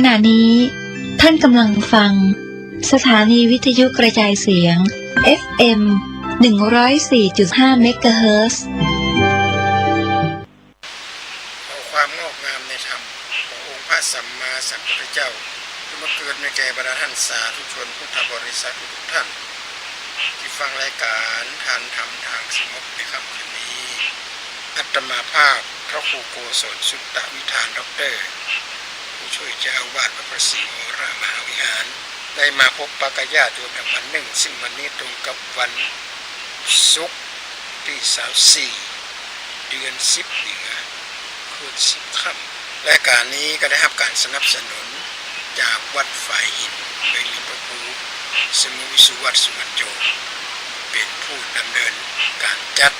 ขณะนี้ท่านกำลังฟังสถานีวิทยุกระจายเสียง FM 104.5 เมกะเฮิรตซ์ ขอความงอกงามในธรรมขององค์พระสัมมาสัมพุทธเจ้าที่มาเกิดในแก่บรรดาท่านสาธุชนพุทธบริษัททุกท่านที่ฟังรายการทานธรรมทางสงบในค่ำคืนนี้อาตมาภาพพระครูโกศลสุตตวิธานด็อกเตอร์ผู้ช่วยเจ้าอาวาสวัดพระศรีโอรามหาวิหารได้มาพบปะกับญาติโยมในวันหนึ่งซึ่งวันนี้ตรงกับวันศุกร์ที่24เดือน10เดือนคืน10ค่ำและการนี้ก็ได้รับการสนับสนุนจากวัดฝ่ายหินโดยมีพระครูสมุวิสุวัตสุวรรณโจเป็นผู้ดำเนินการจัด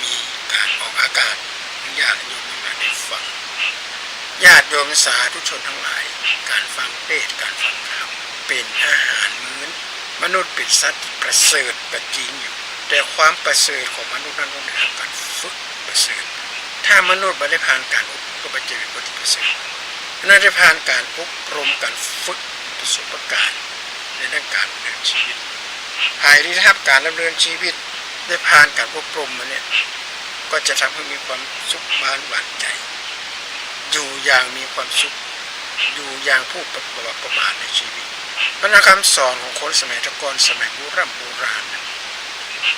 มีการออกอากาศญาติโยมมาได้ฟังญาติโยมสาธุชนทั้งหลายการฟังเทศน์การฟังธรรมเป็นอาหารมื้อมนุษย์เป็นสัตว์ประเสริฐก็จริงอยู่แต่ความประเสริฐของมนุษย์นั้นต้องได้รับการฝึกประเสริฐถ้ามนุษย์ไม่ได้ผ่านการอบรมก็จะเป็นคนที่ประเสริฐนั่นได้ผ่านการอบรมการฝึกประสบการณ์ในด้านการดำเนินชีวิตภายที่ได้รับการดำเนินชีวิตได้ผ่านการอบรมมาเนี่ยก็จะทำให้มีความสุขบ้านหวานใจอยู่อย่างมีความสุขอยู่อย่างผู้ประมาทในชีวิตพระคำสอนของคนสมัยตะกอนสมัยโบราณ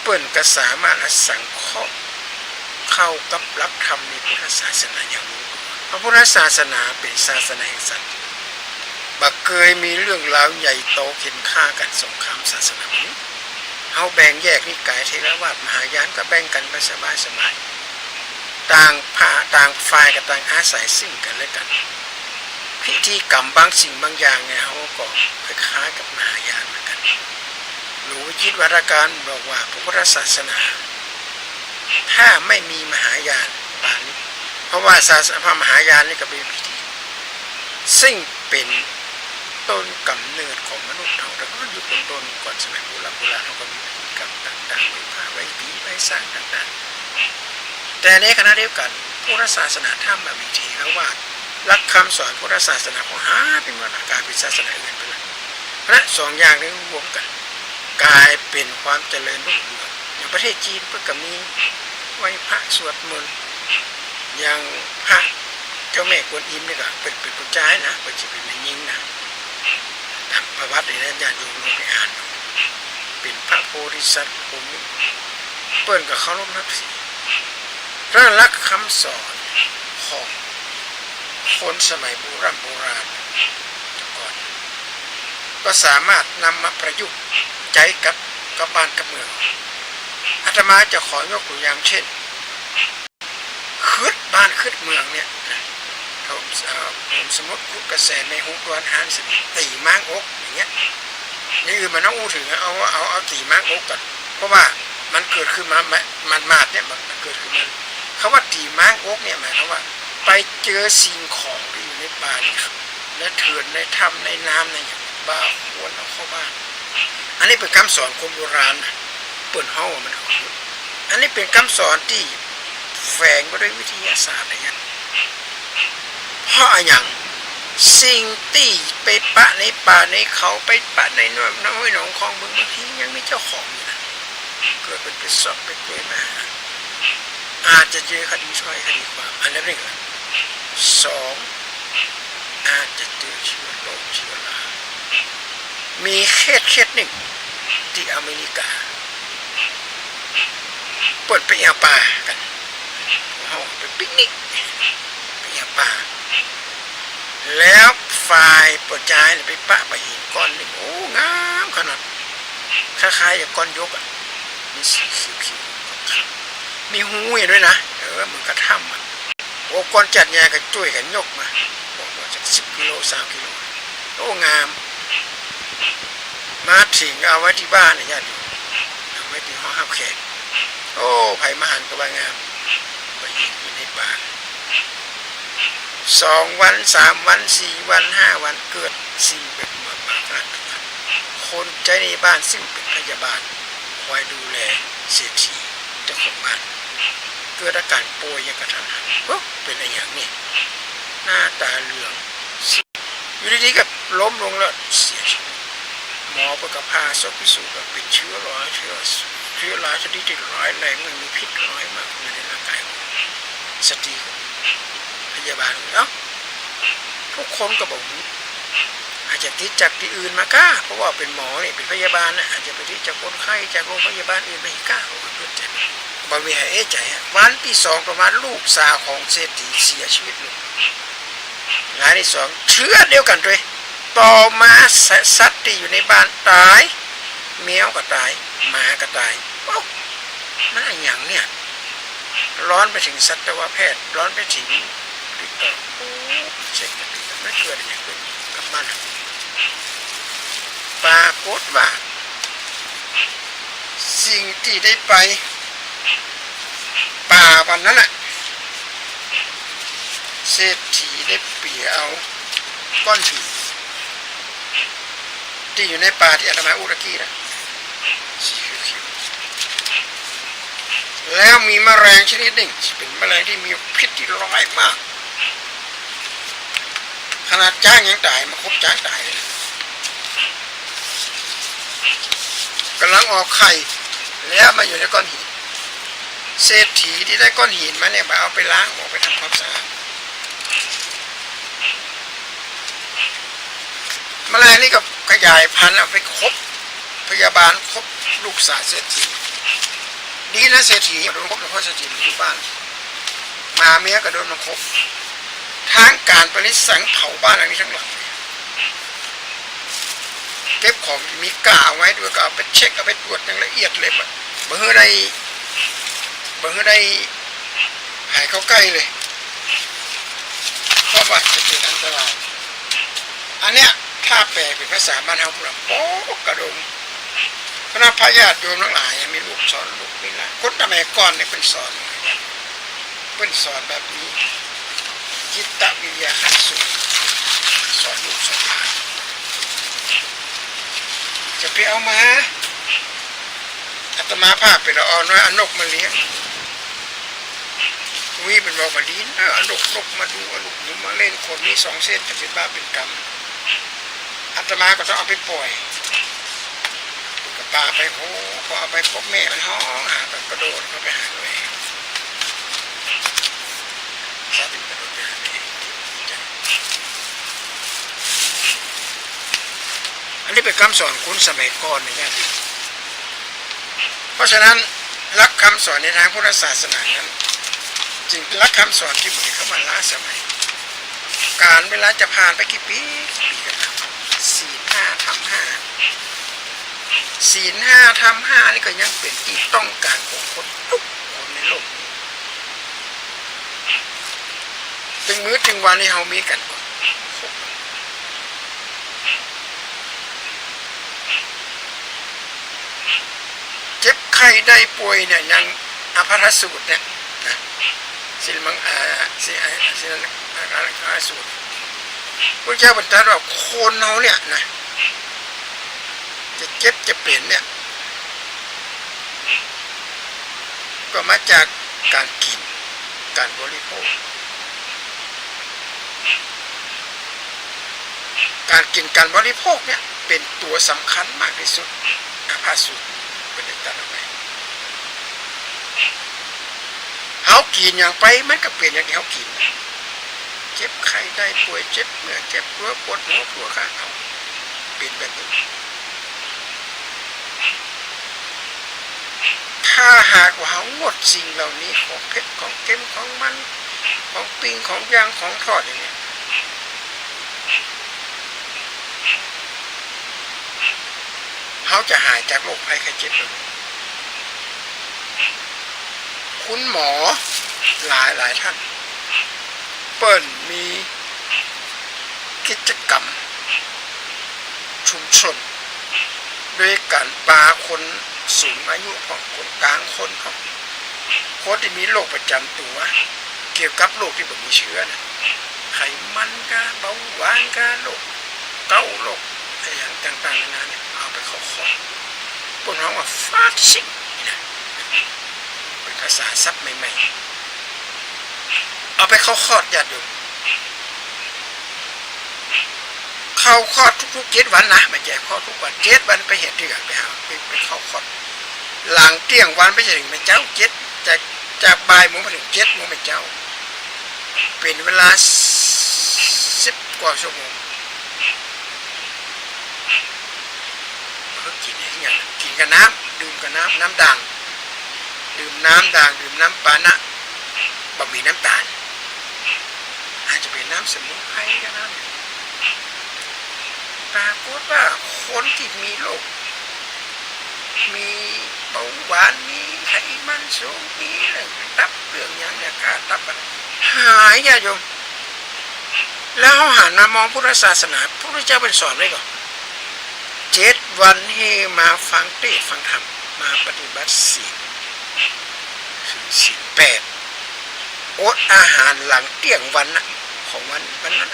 เปิ้นก็สามารถสังเคราะห์เข้ากับหลักธรรมในพุทธศาสนาอย่างรู้พระพุทธศาสนาเป็นศาสนาแห่งสันติบักเคยมีเรื่องราวใหญ่โตเข็นฆ่ากันสงครามศาสนานี้เฮาแบ่งแยกนิกายเทรวาทมหายานก็แบ่งกันไปสบายต่างฝ่ายก็ต่างอาศัยซึ่งกันและกันพิธีกรรมบางสิ่งบางอย่างเนี่ยเฮาก็คล้ายๆกับมหายานเหมือนกันหลวงวิจิตรวรการบอกว่าพระพุทธศาสนาถ้าไม่มีมหายานปานนี้เพราะว่าศาสนาพระมหายานนี่ก็เป็นพิธีซึ่งเป็นต้นกำเนิดของมนุษย์เราแล้วก็อยู่ต้นก่อนสมัยโบราณเขาก็มีพิธีกรรมต่างๆไว้พาไว้ผีไว้สร้างต่างๆแต่ในขณะเดียวกันพุทธศาสนาถ้ามามีเทรวาทหลักคำสอนพุทธศาสนาของหาเป็นวรรณการเป็นศาสนาอื่นไปเลยเพราะสองอย่างนี้รวมกันกลายเป็นความเจริญรุ่งเรืองอย่างประเทศจีนเพิ่งก็มีไหว้พระสวดมนต์อย่างพระเจ้าแม่กวนอิมนี่ก็เป็นผู้ชายนะเป็นจะเป็นแม่หญิงนะตามประวัติในนั้นญาติโยมลองไปอ่านเป็นพระโพธิสัตว์องค์เปิ้นกับเขาล้มนับถือพระลักษณ์คำสอนของคนสมัยโบราณก่อนก็สามารถนำมาประยุกต์ใช้กับบ้านกับเมืองอาตมาจะขอยกตัวอย่างเช่นคืดบ้านคืดเมืองเนี่ยผมสมมติคุดกระแสในหุบวันหานสมิตีม้างอกอย่างเงี้ยนี่คือมันต้องอู้ถึงเอาตีม้างอกก่อนเพราะว่ามันเกิดขึ้นมามาดเนี่ยมันเกิดขึ้นมาเขาว่าตีม้างอกเนี่ยหมายความว่าไปเจอสิ่งของที่อยู่ในป่านี่และเถื่อนในถ้ำในน้ำในอย่างบ้าควรเอาเข้าบ้านอันนี้เป็นคำสอนคนโบราณเปิดห้องมันอันนี้เป็นคำสอนที่แฝงไปด้วยวิทยาศาสตร์อะไรเงี้ยเพราะอย่างสิ่งที่ไปปะในป่าในเขาไปปะในน้ำห้วยหนองคลองบึงบางทียังไม่เจ้าของอยู่นะเกิดเป็นสอบเป็นกล้วยมาอาจจะเจอคดีช่วยคดีความอันนั้นเรื่องสองอาจจะเจอเชื้อโรคเชื้อรามีเคสหนึ่งที่อเมริกาเปิดไปเอาปลากันเขาไปปิกนิกไปเอาปลาแล้วฝ่ายปวดใจไปปะไปหินก้อนหนึ่งโอ้งามขนาดคล้ายๆอย่างก้อนยกอ่ะมีสีคิ้วๆมีหูอย่างด้วยนะเหมือนกระถ้ำอ่ะโอ้ก้อนจัดแย่กันช่วยกันยกมาบอกว่าจาก10 กิโล3 กิโลโอ้งามมาถึงเอาไว้ที่บ้านเนี่ยญาติเอาไว้ที่ห้องห้ามแขกโอ้ไผ่มหันต์ก็ว่างามไปยิงอยู่ในป่า2 วัน3 วัน4 วัน5 วันเกิดสิ่งแบบมากคนใจในบ้านซึ่งเป็นพยาบาลคอยดูแลเศรษฐีเจ้าของบ้านเกิดอาการป่วยอย่างกระทันหันเป็นอะไรอย่างนี้หน้าตาเหลือง ดีๆก็ล้มลงแล้วเสียชีวิตหมอประกาศผ่าศพพิสูจน์ว่าเป็นเชื้อร้ายเชื้อราชนิดที่ร้ายแรงมันมีพิษร้ายมากในร่างกายของสตรีของพยาบาลเนาะทุกคนก็บอกอาจจะติดจากที่อื่นมาก้าเพราะว่าเป็นหมอเนี่ยเป็นพยาบาลนะอาจจะไปติดจากคนไข้จากโรงพยาบาลอื่นไม่กล้าเพื่อนใจบางทีให้ใจวันที่สองประมาณลูกสาวของเศรษฐีเสียชีวิตลงงานที่สองเชื้อเดียวกันเลยต่อมาสัตว์ที่อยู่ในบ้านตายแมวก็ตายหมาก็ตายโอ้มันอะไรอย่างเนี่ยร้อนไปถึงสัตวแพทย์ร้อนไปถึงติดต่อโอ้เช็คกันไม่เกิดอย่างอื่นกับมันปรากฏว่าสิ่งที่ได้ไปป่าวันนั้นแหละเศรษฐีได้เปี่ยเอาก้อนหินที่อยู่ในป่าที่อาตมาอุรกีนะแล้วมีแมลงชนิดหนึ่งเป็นแมลงที่มีพิษที่ร้ายมากขนาดจ้างยังตายมาคบจ้างตายเลยกำลังออกไข่แล้วมาอยู่ในก้อนหินเศรษฐีที่ได้ก้อนหินมาเนี่ยมาเอาไปล้างออกไปทำความสะอาดแมลงนี่ก็ขยายพันธุ์เอาไปคบพยาบาลคบลูกสาวเศรษฐีดีนะเศรษฐีโดนคบเพราะเศรษฐีอยู่บ้านมาเมียก็โดนมาคบทางการปริสังเผาบ้านหลังนี้ทั้งหลังเก็บของมีกาไว้ด้วยก็เอาไปเช็คเอาไปตรวจอย่างละเอียดเลยเบื่อได้หายเข้าใกล้เลยเพราะว่าจะเกิดอันตรายอันเนี้ยถ้าแปลเป็นภาษาบ้านเฮาพูดว่าโป๊กระดงคณะพญาติโยมทั้งหลายมีลูกสอนลูกนี่ละคนสมัยก่อนเนี่ยเป็นสอนแบบนี้จิตวิทยาขั้นสูงสอนลูกสอนหลานจะไปเอามาอาตมาภาพไปละอ่อนว่าอนกมาเลี้ยงวิเป็นบอกว่าดีนะอนกมาดูอนกมาเล่นคนมี2 เส้นจะเป็นบาปเป็นกรรมอาตมาก็ต้องเอาไปปล่อยกับปลาไปโหพอเอาไปพบแม่มันห้องหาแบบกระโดดเข้าไปหาเลยชาติกระโดดไปหาเลยอันนี้เป็นคำสอนคุณสมัยก่อนนะญาติเพราะฉะนั้นหลักคำสอนในทางพุทธศาสนานั้นจึงเป็นหลักคำสอนที่บุตรเข้ามาล้าสมัยการเวลาจะผ่านไปกี่ปีกันนะศีล 5 ธรรม 5ศีล 5 ธรรม 5นี่ก็ยังเป็นที่ต้องการของคนทุกคนในโลกนี้ถึงมื้อถึงวันที่เรามีกันก่อนเจ็บไข้ได้ป่วยเนี่ยยังอภัทสูตรเนี่ยนะสิลมังสิสูตรพระเจ้าบรรดาว่าคนเราเนี่ยนะจะเจ็บจะเป็นเนี่ยก็มาจากการกินการบริโภคการกินการบริโภคเนี่ยเป็นตัวสำคัญมากที่สุดอาภัทสูตรเป็นเด็กตัดเอาไปเขากินอย่างไปมันก็เปลี่ยนอย่างที่เขากินเจ็บไข้ได้ป่วยเจ็บเมื่อเจ็บหัวปวดหัวปวดขาเอาเป็นแบบนี้ถ้าหากว่าเขางดสิ่งเหล่านี้ของเผ็ดของเค็มของมันของปิ้งของย่างของทอดอย่างนี้เขาจะหายจากโรคภัยไข้เจ็บเลยคุณหมอหลายท่านเปิดมีกิจกรรมชุมชนด้วยการปาคนสูงอายุของคนกลางคนของคนที่มีโรคประจำตัวเกี่ยวกับโรคที่บ่มีเชื้อนะไขมันกะเบาหวานกะโรคเกาโรคอะไรอย่างต่างๆนานาเนี่ยเอาไปเข้าคอร์สพวกน้องว่าฟาสซิ่งนะเป็นภาษาซับใหม่ๆเอาไปเข้าคอร์สญาติโยม เข้าคลอดทุกๆ7 วันนะไม่ใช่คลอดทุกวัน7 วันไปเห็ดเดือไปหาไปเข้าคลอดหลังเที่ยงวันไปถึงแม่เจ้าจากบ่ายโมงไปถึง7 โมงแม่เจ้าเป็นเวลา10 กว่าชั่วโมงเขากินอย่างกินกับน้ำดื่มกับน้ำด่างดื่มน้ำด่างดื่มน้ำปานะบะหมี่น้ำตาลอาจจะเป็นน้ำสมุนไพรก็ได้ปรากฏว่าคนที่มีโรคมีเบาหวานมีไขมันสูงมีเรื่องตับเรื่องอย่างเนี่ยการตับหายญาติโยมแล้วเขาหันมามองพุทธศาสนาพระพุทธเจ้าเป็นสอนไว้ก่อน7 วันให้มาฟังเทศน์ฟังธรรมมาปฏิบัติศีล8อดอาหารหลังเที่ยงวันนะของวันนั้น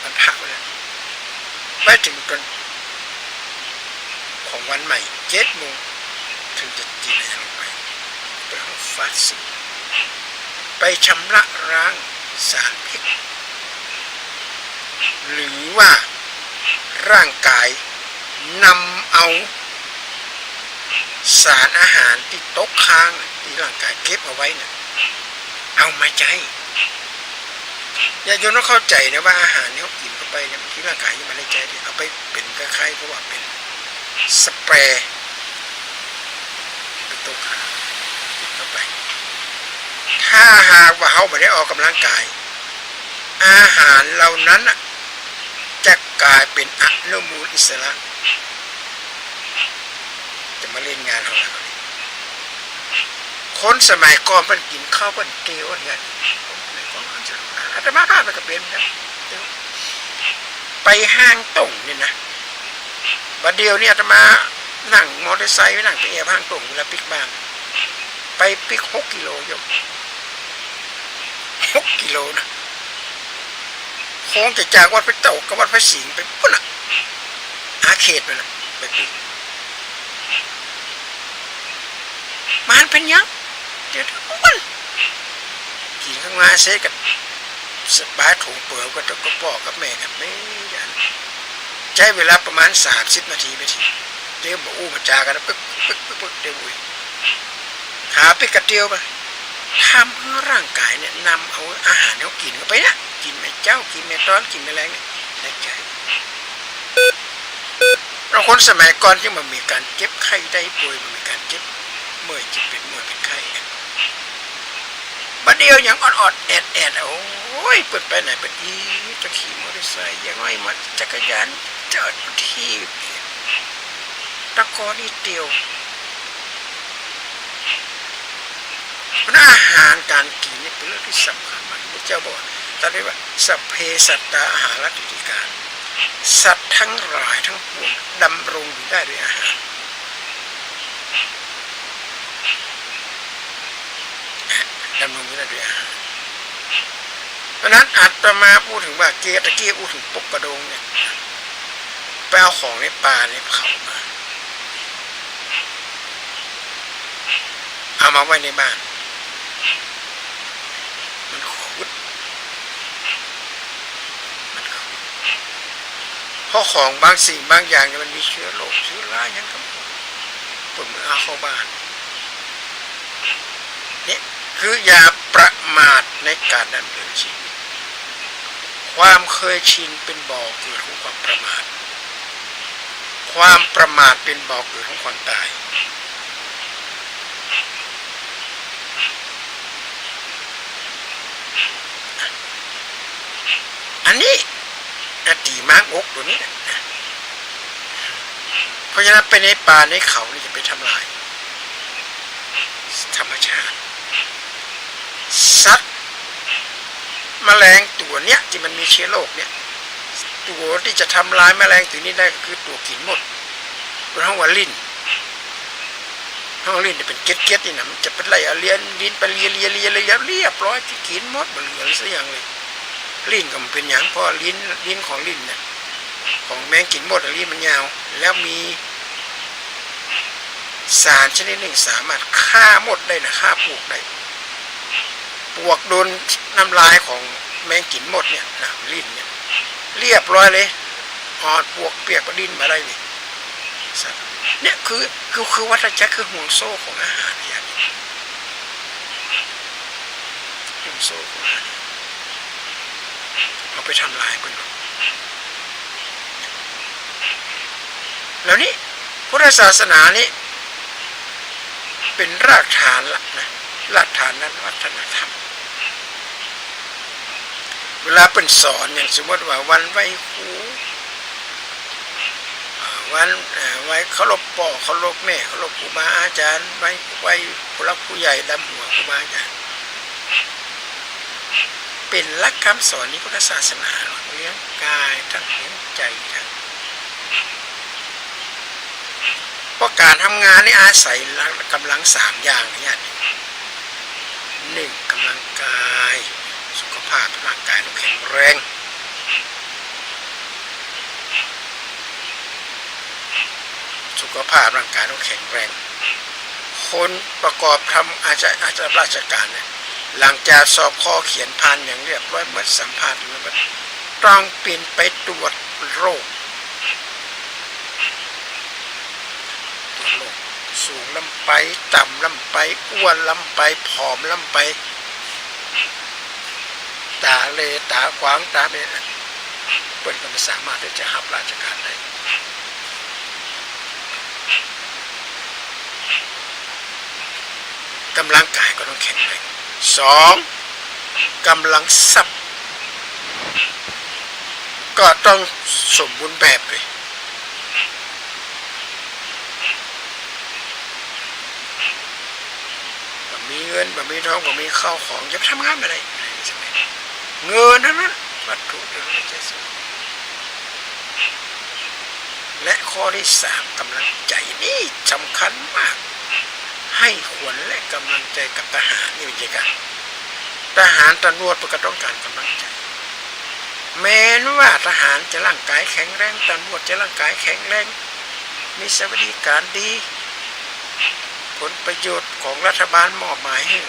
วันพระเลยไปถึงกันของวันใหม่7 โมงถึงจะกินอะไรลงไปห้องฟาสต์ไปชำระล้างสารพิษหรือว่าร่างกายนำเอาสารอาหารที่ตกค้างที่ร่างกายเก็บเอาไว้เนี่ยเอามาใช้อย่าโยนต้องเข้าใจนะว่าอาหารที่เขากินเข้าไปเนี่ยที่ร่างกายยังไม่ได้ใช้ที่เอาไปเป็นคล้ายๆเพราะว่าเป็นสเปรย์เป็นตัวขากินเข้าไปถ้าหากว่าเขาไม่ได้ออกกำลังกายอาหารเหล่านั้นจะกลายเป็นอนุมูลอิสระจะมาเล่นงานเขาแล้วคนสมัยก่อนมันกินข้าวมันเกลียวเนี่ยอาตมาภาพมันก็เป็นนะไปห้างต่งนี่นะบัดเดียวนี่อาตมานั่งมอเตอร์ไซค์ไปนั่งไปแอบห้างต่งเวลาปิกบ้างไปปิก6 กิโลยก6 กิโลนะโค้งจากวัดพระเต่ากับวัดพระสิงห์ไปปุ๊บน่ะอาเขตไปนะไปปิกมันเป็นยังเดี๋ยวมันกินข้างมาเสกับสบายถุงเปลือกก็พ่อกับแม่กับไม่ยันใช้เวลาประมาณ30 นาทีไปทีเดี๋ยวบอกมาจากันปึ๊กเดี๋ยวขาไปกระเดียวไปทำให้ร่างกายเนี่ยนำเอาอาหารเขากินเข้าไปนะกินแม่เจ้ากินแม่ต้อนกินแม่แรงเนี่ยได้ใจเราคนสมัยก่อนที่มันมีการเจ็บไข้ได้ป่วยมันมีการเจ็บเมื่อยจิตเป็นเมื่อยเป็นไข้บัดเดียวอย่างอ่อนๆแอดโอ้ยเปิดไปไหนเป็นอีจะขี่มอเตอร์ไซค์ยังไงมาจักรยานจอดที่ตะกอนี่เดียวอาหารการกินนี่เป็นเรื่องที่สำคัญมากพระเจ้าบอกตรัสไว้ว่าสัพเพสัตตาอาหารติการสัตว์ทั้งหลายทั้งปวงดำรงอยู่ได้ด้วยอาหารดำรงอยู่ได้ด้วยอาหารเพราะนั้นอาตมาพูดถึงว่าตะกี้พูดถึงปกกระดงเนี่ยไปเอาของในป่าในเขามาเอามาไว้ในบ้านมันขุดเพราะของบางสิ่งบางอย่างเนี่ยมันมีเชื้อโรคเชื้อราอย่างกับปุ่มเอาเข้าบ้านนี่คืออย่าประมาทในการดำเนินชีวิตความเคยชินเป็นบ่อเกิดของความประมาทความประมาทเป็นบ่อเกิดของความตายอันนี้ตีม้างอกตัวนี้นะเพราะฉะนั้นไปในป่าในเขานี่จะไปทำลายธรรมชาติสัตว์แมลงตัวเนี้ยที่มันมีเชื้อโรคเนี่ยตัวที่จะทำลายแมลงตัวนี้ได้ก็คือตัวกินมดตัวห้องว่าลิ้นห้องลิ้นจะเป็นเก็ดนี่นะมันจะเป็นไรเลียนลิ้นไปเลียเรียบร้อยที่กินมดมันเหลือสักอย่างเลยลิ้นก็มันเป็นอย่างเพราะลิ้นของลิ้นเนี่ยของแมงกินมดลิ้นมันยาวแล้วมีสารชนิดหนึ่งสามารถฆ่ามดได้นะฆ่าปลวกได้ปลวกโดนน้ำลายของ แมงกินหมดเนี่ยนะลิ้นเนี่ยเรียบร้อยเลยหอดปวกเปียกประดินมาได้นี่เนี่ยคือวัฏจักรคือห่วงโซ่ของอาหารอย่างนี้ห่วงโซ่ของอาหารเอาไปทำลายกันแล้วนี่พุทธศาสนานี้เป็นรากฐานละนะรากฐานนั้นวัฒนธรรมเวลาเป็นสอนอย่างสมมติว่าวันไหว้ครูวันไว้เคารพพ่อเคารพแม่เคารพครูบาอาจารย์ไว้ผู้รักผู้ใหญ่ดำหัวครูบาอาจารย์เป็นหลักคำสอนนี้พุทธศาสนาเลี้ยงกายทั้งเลี้ยงใจทั้งเพราะการทำงานนี่อาศัยกำลัง3อย่างนี้1กำลังกายสุขภาพร่างกายต้องแข็งแรงสุขภาพร่างกายต้องแข็งแรงคนประกอบทำอาจจะราชการเนี่ยหลังจากสอบข้อเขียนผ่านอย่างเรียบร้อยเมื่อสัมภาษณ์แล้วต้องปีนไปตรวจโรคสูงลำไปต่ำลำไปอ้วนลำไปผอมลำไปตาเลตาขวางตาเบนเปิ้นก็ไม่สามารถที่จะรับราชการได้กำลังกายก็ต้องแข็งแรง2กำลังทรัพย์ก็ต้องสมบูรณ์แบบเลยมีเงินมีทองมีข้าวของจะทำงานอะไรใช่ไหมเงินนั้นวัตถุเดียวใจสูงและข้อที่3กำลังใจนี่สำคัญมากให้ขวัญและกำลังใจกับทหารนี่เป็นยังไงทหารตำรวจก็ต้องการกำลังใจแม้ว่าทหารจะร่างกายแข็งแรงตำรวจจะร่างกายแข็งแรงมีสวัสดิการดีผลประโยชน์ของรัฐบาลมอบหมายให้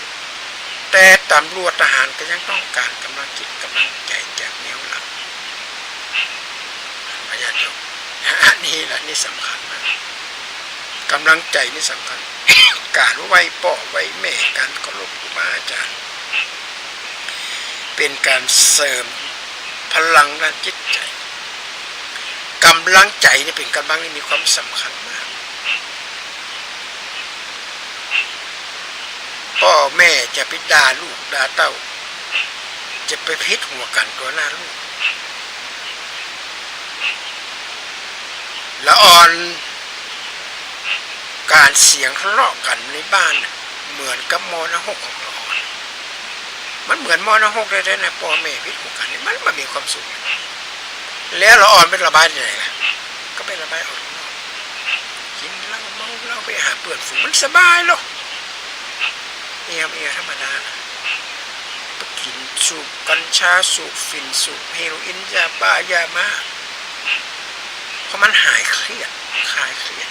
แต่ตำรวจทหารก็ยังต้องการกำลังจิตกำลังใจจากแนวหลังพญาจบอันนี้แหละนี่สำคัญมากกำลังใจนี่สำคัญ การไหว้พ่อไหว้แม่การเคารพครูบาอาจารย์เป็นการเสริมพลังด้านจิตใจกำลังใจนี่เป็นกำลังที่มีความสำคัญมากพ่อแม่จะไปด่าลูกด่าเต้าจะไปพิษหัวกันตัวหน้าลูกละอ่อนการเสียงทะเลาะกันในบ้านเหมือนกับมรณะของละอ่อนมันเหมือนมรณะได้นะพ่อแม่พิษหัวกันนี่มันมีความสุขแล้วละอ่อนไประบายที่ไหนล่ะก็ไประบายออกนอกกินเหล้าเมาเหล้าไปหาเปื่อนฝูงมันสบายหรอกเอียธรรมดาไปกินสูบกัญชาสูบฝิ่นสูบเฮโรอีนยาบ้ายามาเพราะมันหายเครียดคลายเครียด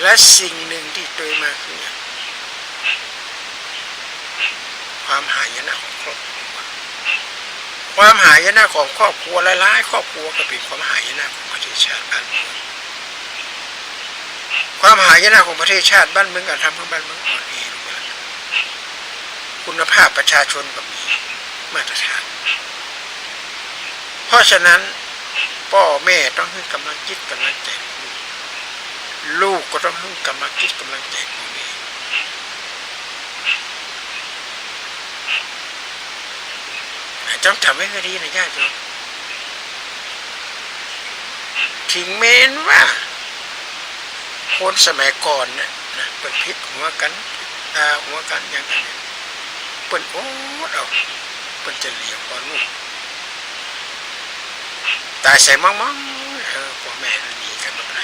และสิ่งหนึ่งที่ตัวมาคือความหายนะของครอบครัวความหายนะของครอบครัวหลายๆครอบครัวก็เป็นความหายนะของประเทศชาติบ้านเมืองความหายนะของประเทศชาติบ้านเมืองการทำให้บ้านเมืองอ่อนแอลงมาคุณภาพประชาชนก็มีมาตรฐานเพราะฉะนั้นพ่อแม่ต้องให้กำลังจิตกำลังใจลูกก็ต้องให้กำลังจิตกำลังใจพ่อแม่ต้องทำให้ดีนะญาติโยมถึงแม้ว่าคนสมัยก่อนเนี่ยนะเปิดพิษหัวกันตาหัวกันอย่างนั้นเปิดโอ้เอาเปิดจะเหลียวก่อนลูกตายใส่มั่งพ่อแม่หนีกันมาได้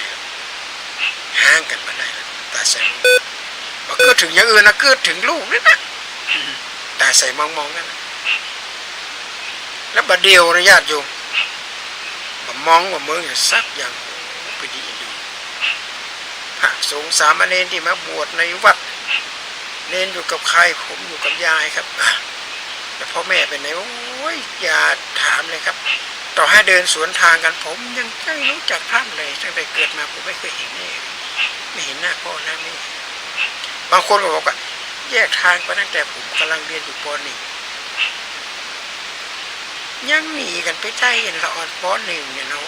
ห่างกันมาได้ตายใส่บอกเกิดถึงอย่างอื่นนะเกิดถึงลูกนี่นะตายใส่มองนั่นนะแล้วบัดเดียวนะญาติโยมบัดมองว่ามืออย่างซักอย่างไปดีดูพระสงฆ์สามเณรที่มาบวชในวัดเน้นอยู่กับใครผมอยู่กับยายครับ แต่พ่อแม่เป็นไงโอ้ยอย่าถามเลยครับต่อให้เดินสวนทางกันผมยังไม่รู้จักท่านเลยตั้งแต่เกิดมาผมไม่เคยเห็นนี่ไม่เห็นหน้าพ่อหน้าแม่บางคนก็บอกว่าแยกทางไปตั้งแต่ผมกำลังเรียนอยู่ป .1 ยังหนีกันไปใจกันละอ่อนป .1 เนี่ยเนาะ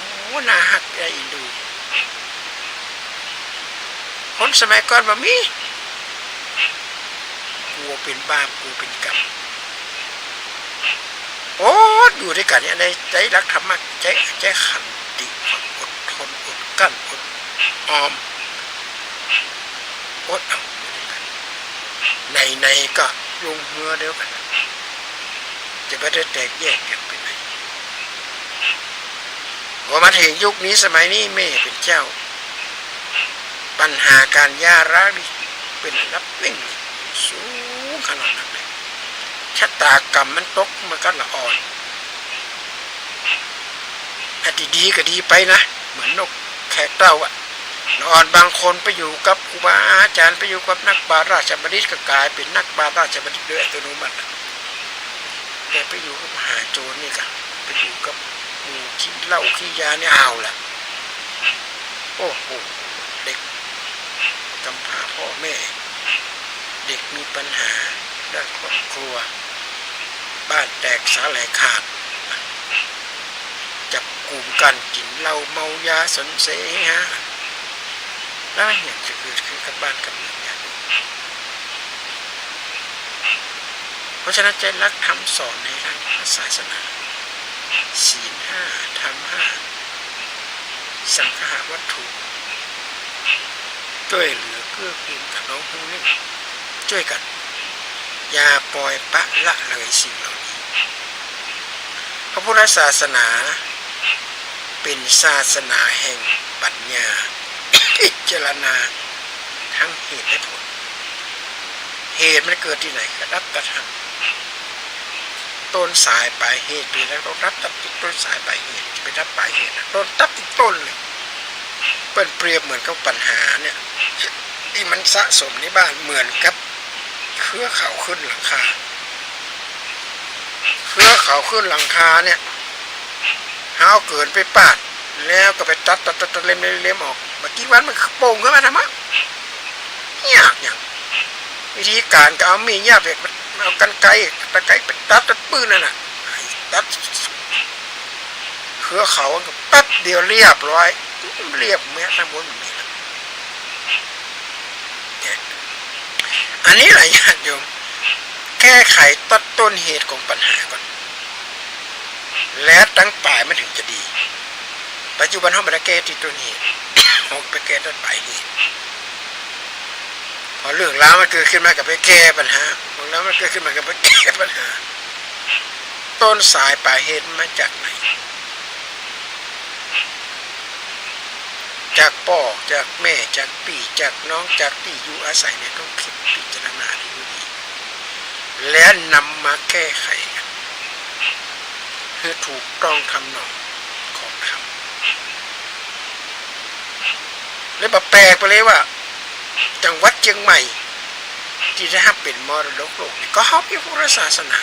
น่าหักใจดูคนสมัยก่อนบ่มีกลัวเป็นบาปกลัวเป็นกรรมโอ้อยู่ด้วยกันเนี่ยในใจรักธรรมะใจขันติอดทนอดกั้นอดออมอดเอาอยู่ด้วยกันในก็ลงเรือเดียวกันจะไม่ได้แตกแยกกันไปไหนพอมาถึงยุคนี้สมัยนี้แม่เป็นเจ้าปัญหาการย่าร้างนี่เป็นรับวิ่งสูงขนาดนั้นเลยชะตากรรมมันตกมากันละอ่อนอดีดีก็ดีไปนะเหมือนนกแขกเต้าอะละอ่อนบางคนไปอยู่กับครูบาอาจารย์ไปอยู่กับนักบาราชบัณฑิตก็กลายเป็นนักบาราชบัณฑิตโดยอัตโนมัติแต่ไปอยู่กับมหาโจรนี่ก็ไปอยู่กับหมู่ขี้เหล้าขี้ยาเนี่ยเอาล่ะโอ้โหเด็กกำพร้าพ่อแม่เด็กมีปัญหาด้านครอบครัวบ้านแตกสาแหลกขาดจับกลุ่มกันกินเหล้าเมายาสนเสฮะแล้วอย่างจะเกิดขึ้นกับบ้านกับเมืองอย่างนี้เพราะฉะนั้นใจรักธรรมสอนในทางศาสนาศีล 5 ธรรม 5 สังฆะวัตถุช่วยเหลือเกื้อกูลกับน้องผู้นี้ช่วยกันอย่าปล่อยปะละเลยสิ่งเหล่านี้พระพุทธศาสนาเป็นศาสนาแห่งปัญญาพิจารณาทั้งเหตุและผลเหตุมันเกิดที่ไหนก็รับกระทำต้นสายปลายเหตุไปแล้วเรารับตัดติดต้นสายปลายเหตุไปรับปลายเหตุต้นตัดติดต้นเลยเป็นเปรียบเหมือนกับปัญหาเนี่ยที่มันสะสมในบ้านเหมือนกับเครือเขาขึ้นหลังคาเครือเขาขึ้นหลังคาเนี่ยห้าวเกินไปปาดแล้วก็ไปตัดเล็มออกเมื่อกี้วันมันโป่งขึ้นมาทำไมยากอย่างวิธีการก็เอามีดยากเลยเอากันไกตะไคร้ไปตัดปื้นนั่นน่ะตัดเครือเขาก็แป๊บเดียวเรียบร้อยเรียบแม้ทั้งหมดมีอันนี้แหละญาติโยมแก้ไขตัดต้นเหตุของปัญหาก่อนแล้วตั้งปลายมันถึงจะดีปัจจุบันเขาไม่ได้แก้ที่ต้นเหตุเขาไปแก้ต้นปลายเหตุพอเรื่องราวมันเกิดขึ้นมากับไปแก้ปัญหาเรื่องราวมันเกิดขึ้นมากับไปแก้ปัญหาต้นสายปลายเหตุมาจากไหนจากพ่อจากแม่จากพี่จากน้องจากที่อยู่อาศัยเนี่ยต้องคิดพิจารณาดีและนำมาแก้ไขกันให้ถูกต้องทำนองของธรรมและแปลกไปเลยว่าจังหวัดเชียงใหม่ที่ได้รับเป็นมรดกโลกนี่ก็เขาเป็นพุทธศาสนา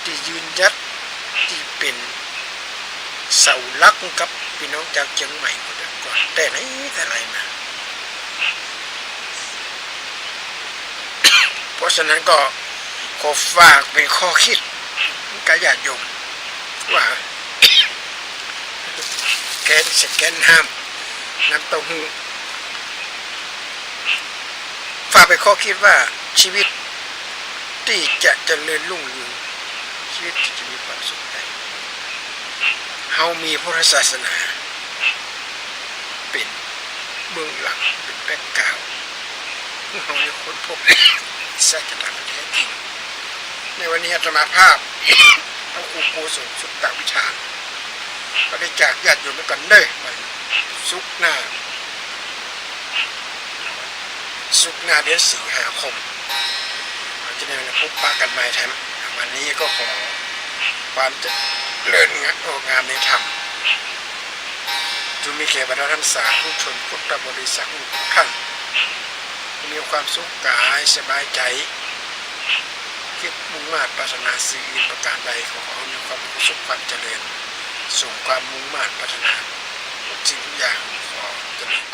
ที่ยืนยัดที่เป็นเสาหลักกับพี่น้องจากเชียงใหม่คนก่อนแต่ไหนแต่ไรมาเพราะฉะนั้นก็ขอฝากเป็นข้อคิดกับญาติโยมว่าแกนสแกนห้ามน้ำเต้าหู้ฝากเป็นข้อคิดว่าชีวิตที่จะเจริญรุ่งเรืองชีวิตที่จะมีความสุขได้เฮามีพุทธศาสนาเป็นเบื้องหลังเป็นแบ็คกราวด์เฮาได้ค้นพบศาสนาแท้จริงในวันนี้อาตมาภาพพระครูโกศลสุตตวิชาก็ได้จากญาติโยมกันเด้อวันศุกร์หน้าเดือนสิงหาคมเราจะได้มาพบปะกันใหม่แถมวันนี้ก็ขอความเจริญงามในธรรมจงมีแก่บรรดาท่านสาธุชนพุทธบริษัททุกท่านมีความสุขกายสบายใจ มาตรปรารถนาสิ่งอื่นประการใดขอมีความประสบความเจริญส่งความมุ่งมั่นพัฒนาทุกสิ่งทุกอย่างขอเจริญ